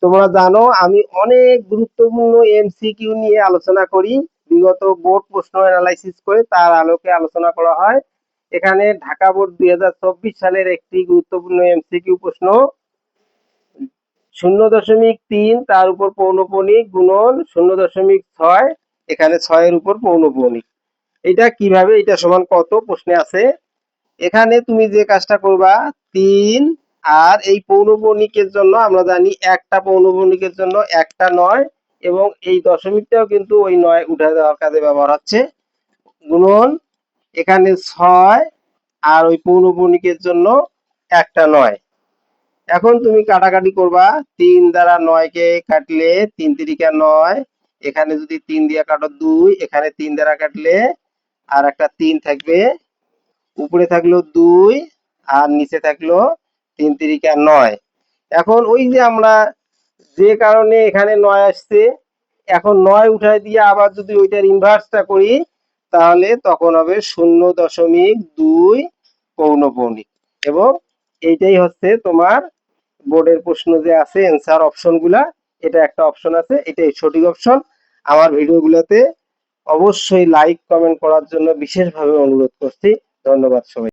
তোমরা জানো আমি অনেক গুরুত্বপূর্ণ এমসিকিউ নিয়ে আলোচনা করি, বিগত বোর্ড প্রশ্ন অ্যানালাইসিস করে তার আলোকে আলোচনা করা হয়। এখানে ঢাকা বোর্ড 2024 সালের একটি গুরুত্বপূর্ণ এমসিকিউ প্রশ্ন 0.3 তার উপর পৌনঃপুনিক গুণন 0.6, এখানে 6 এর উপর পৌনঃপুনিক। এটা কিভাবে, এটা সমান কত প্রশ্নে আছে। এখানে তুমি যে কাজটা করবা, 3 আর এই পৌনঃপুনিকের জন্য আমরা জানি একটা পৌনঃপুনিকের জন্য একটা 9, এবং এই দশমিকটাও কিন্তু ওই 9 উঠে দেওয়ার কাজে ব্যবহার হচ্ছে, গুণন এখানে 6 আর ওই পৌনঃপুনিকের জন্য একটা 9। এখন তুমি কাটাকাটি করবা, 3 দ্বারা 9 কে কাটলে 3 তিরিকা 9, এখানে যদি 3 দিয়ে কাটো 2, এখানে 3 দ্বারা কাটলে আর একটা 3 থাকবে, উপরে থাকলো 2 আর নিচে থাকলো 3 তিরিকা 9। এখন ওই যে আমরা যে কারণে এখানে 9 আসছে, এখন 9 উঠাই দিয়ে আবার যদি ওইটার ইনভার্সটা করি তাহলে তখন হবে 0.2 পৌনঃপুনিক। এবং এইটাই হচ্ছে তোমার বোর্ডের প্রশ্ন যে আছে অ্যান্সার অপশনগুলা, এটা একটা অপশন আছে, এটাই সঠিক অপশন। আমার ভিডিওগুলোতে অবশ্যই লাইক কমেন্ট করার জন্য বিশেষভাবে অনুরোধ করছি। ধন্যবাদ সবাই।